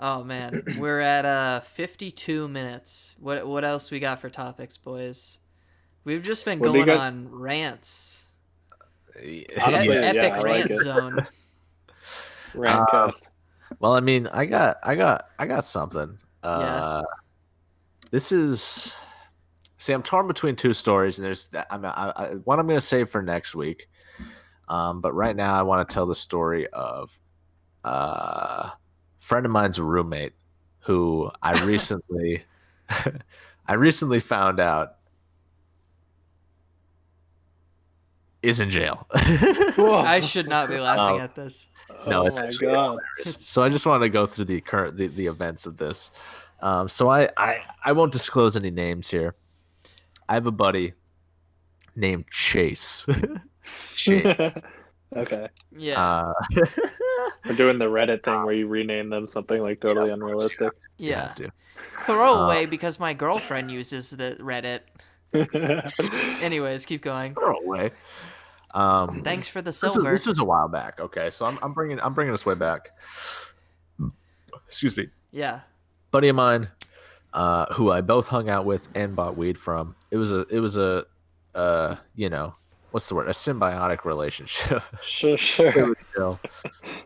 Oh man, we're at 52 minutes. What else we got for topics, boys? We've just been What do you going got? on rants. Honestly, yeah, Epic I like rant it. zone. Um, Rantcast. well, I mean, I got something. Yeah. This is. See, I'm torn between two stories, and there's one I'm going to save for next week. But right now, I want to tell the story of a friend of mine's roommate who I recently, I recently found out is in jail. I should not be laughing Um, at this. no, Oh it's my actually god. hilarious. So I just want to go through the events of this. So I won't disclose any names here. I have a buddy named Chase. Chase. Okay. Yeah. We're doing the Reddit thing where you rename them something like totally Yeah, unrealistic. you Yeah. have to. Throwaway because my girlfriend uses the Reddit. Anyways, keep going. Throw away. Thanks for the This silver. was a while back. Okay, so I'm bringing this way back. Excuse me, Yeah. buddy of mine, who I both hung out with and bought weed from. It was a what's the word? A symbiotic relationship. Sure, It sure. was chill,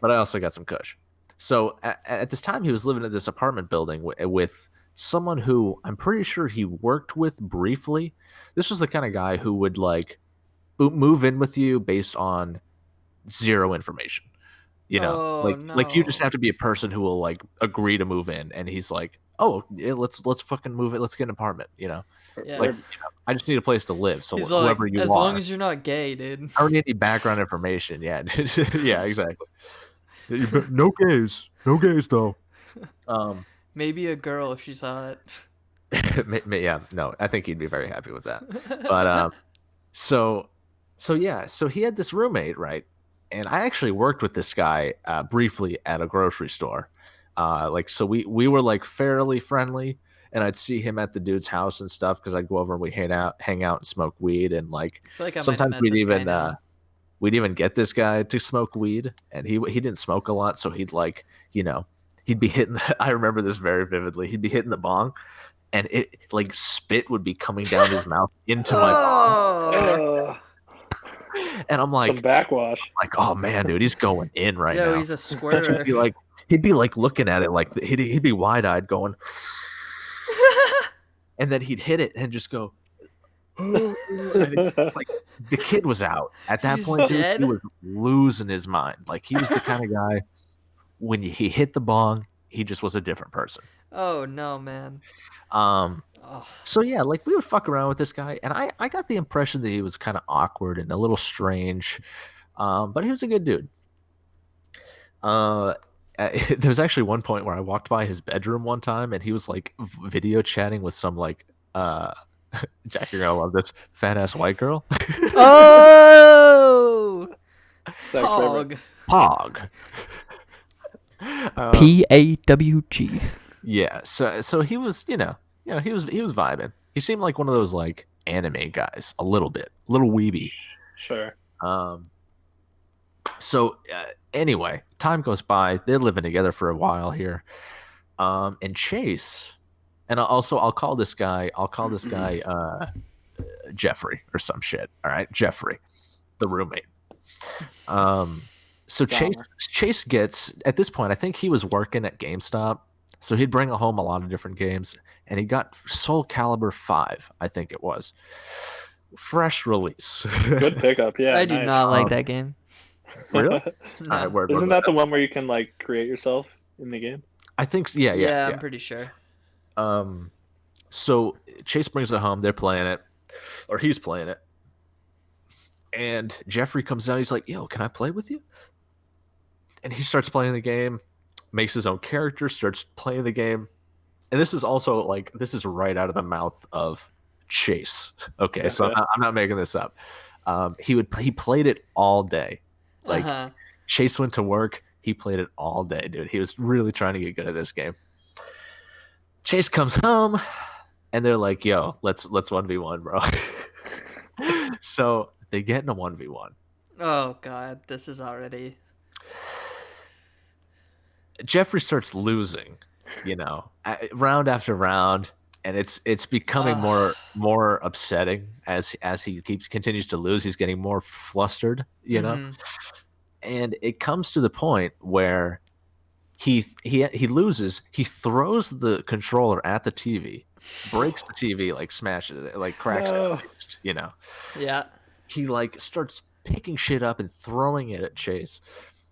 but I also got some kush. So at this time, he was living in this apartment building with someone who I'm pretty sure he worked with briefly. This was the kind of guy who would like move in with you based on zero information. Oh Like you just no. have to be a person who will like agree to move in, and he's like, oh, yeah, let's fucking move it. Let's get an apartment. Yeah. Like I just need a place to live. So He's like, whoever you as are, long as you're not gay, dude. I don't need any background information. Yeah, yeah, exactly. No gays, though. Maybe a girl if she saw it. Yeah, no, I think he'd be very happy with that. But so yeah, so he had this roommate, right? And I actually worked with this guy briefly at a grocery store. So we were like fairly friendly, and I'd see him at the dude's house and stuff because I'd go over and we hang out and smoke weed, and like I feel like I might have sometimes met this guy now. we'd even get this guy to smoke weed, and he didn't smoke a lot, so he'd like he'd be hitting. I remember this very vividly. He'd be hitting the bong, and it like spit would be coming down his mouth into my bong, Oh. and I'm Some like, backwash. oh man, dude, he's going in right Yo, now. he's a squirter. He'd be like looking at it like he'd be wide eyed going, and then he'd hit it and just go. Like the kid was out at that He's point. Dude, dead? he was losing his mind. Like he was the kind of guy when he hit the bong, he just was a different person. Oh no, man. Um, Oh. so yeah, like we would fuck around with this guy, and I got the impression that he was kind of awkward and a little strange, but he was a good dude. There was actually one point where I walked by his bedroom one time, and he was like video chatting with some like Jack, you're gonna love this fat ass white girl. Oh. Zach's favorite. Pog. Pog. PAWG. Yeah, so he was, he was vibing. He seemed like one of those like anime guys, a little weeby. Sure. So anyway, time goes by. They're living together for a while here. And Chase, and I'll call this guy Jeffrey or some shit. All right, Jeffrey, the roommate. So Chase gets at this point. I think he was working at GameStop, so he'd bring home a lot of different games, and he got Soul Calibur 5. I think it was fresh release. Good pickup. Yeah. I do nice. not like that game. Really? No. All right, word, Isn't word, that the one where you can like create yourself in the game? I think so. Yeah, Yeah. I'm pretty sure. So Chase brings it home. They're playing it, or he's playing it, and Jeffrey comes down. He's like, "Yo, can I play with you?" And he starts playing the game, makes his own character, starts playing the game, and this is also like this is right out of the mouth of Chase. Okay, so I'm not making this up. He played it all day. Like Chase went to work, he played it all day, dude. He was really trying to get good at this game. Chase comes home, and they're like, "Yo, let's 1v1, bro." So they get in a 1v1. Oh god, this is already. Jeffrey starts losing, round after round, and it's becoming more upsetting as he continues to lose. He's getting more flustered, and it comes to the point where he loses. He throws the controller at the TV, breaks the TV, like smashes it, like cracks it at least, Yeah. He like starts picking shit up and throwing it at Chase.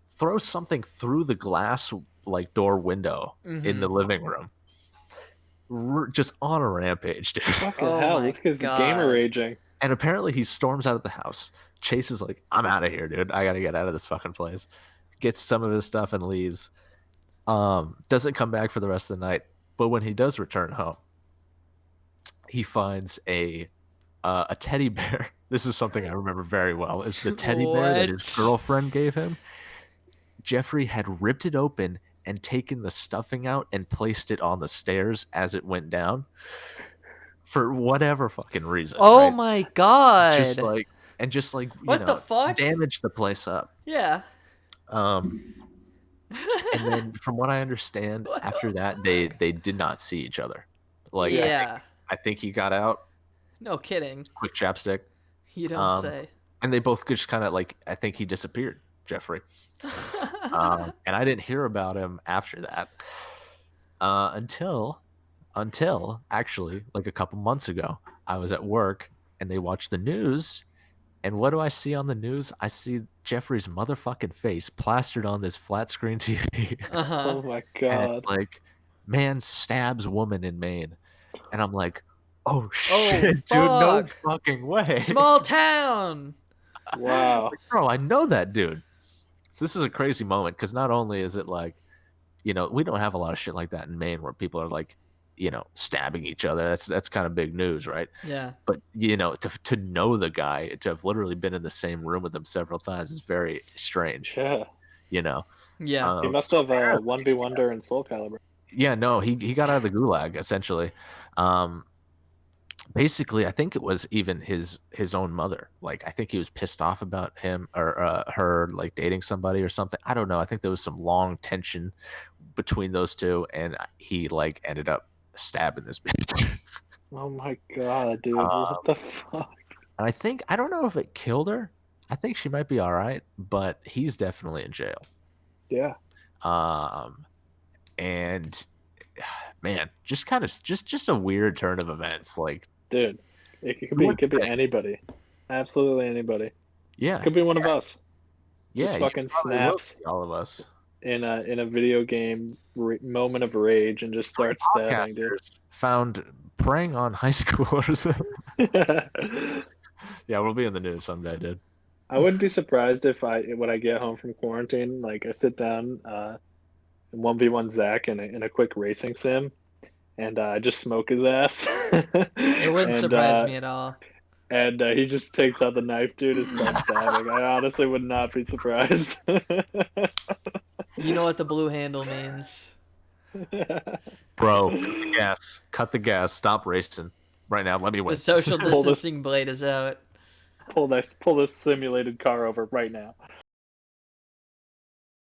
Throws something through the glass like door window in the living room. Just on a rampage, dude. Fucking hell, this kid's gamer raging. And apparently he storms out of the house. Chase is like, I'm out of here, dude. I gotta get out of this fucking place. Gets some of his stuff and leaves. Doesn't come back for the rest of the night. But when he does return home, he finds a teddy bear. This is something I remember very well. It's the teddy bear that his girlfriend gave him. Jeffrey had ripped it open and taken the stuffing out and placed it on the stairs as it went down for whatever fucking reason. Oh right? my god! Just like what the fuck? Damage the place up. Yeah. And then from what I understand, after that they did not see each other. Like I think he got out. No kidding. Quick chapstick. You don't say. And they both just kind of I think he disappeared, Jeffrey. And I didn't hear about him after that until actually like a couple months ago. I was at work and they watched the news, and what do I see on the news? I see Jeffrey's motherfucking face plastered on this flat screen TV. Oh my god! And it's like, man stabs woman in Maine, and I'm like, oh shit, dude, no fucking way. Small town. Wow, bro, I know that dude. So this is a crazy moment because not only is it like, we don't have a lot of shit like that in Maine where people are like, stabbing each other. That's kind of big news, right? Yeah. But to know the guy, to have literally been in the same room with him several times is very strange. Yeah. Yeah. He must have 1v1 during Soul Calibur. Yeah, no, he got out of the gulag essentially. Basically, I think it was even his own mother. Like, I think he was pissed off about him or her like dating somebody or something. I don't know. I think there was some long tension between those two, and he like ended up stabbing this bitch. Oh my god, dude! What the fuck? And I don't know if it killed her. I think she might be all right, but he's definitely in jail. Yeah. And man, just kind of just a weird turn of events, like. Dude, it could be anybody. Absolutely anybody. Yeah. It could be one of us. Yeah. Just fucking snaps. All of us. In a video game moment of rage and just starts stabbing, dude. Found preying on high schoolers. Yeah, we'll be in the news someday, dude. I wouldn't be surprised if when I get home from quarantine, like I sit down and 1v1 Zach in a quick racing sim. And I just smoke his ass. It wouldn't surprise me at all. And he just takes out the knife, dude, and starts stabbing. I honestly would not be surprised. You know what the blue handle means. Bro, cut the gas, stop racing. Right now, let me win. The social distancing blade is out. Pull this simulated car over right now.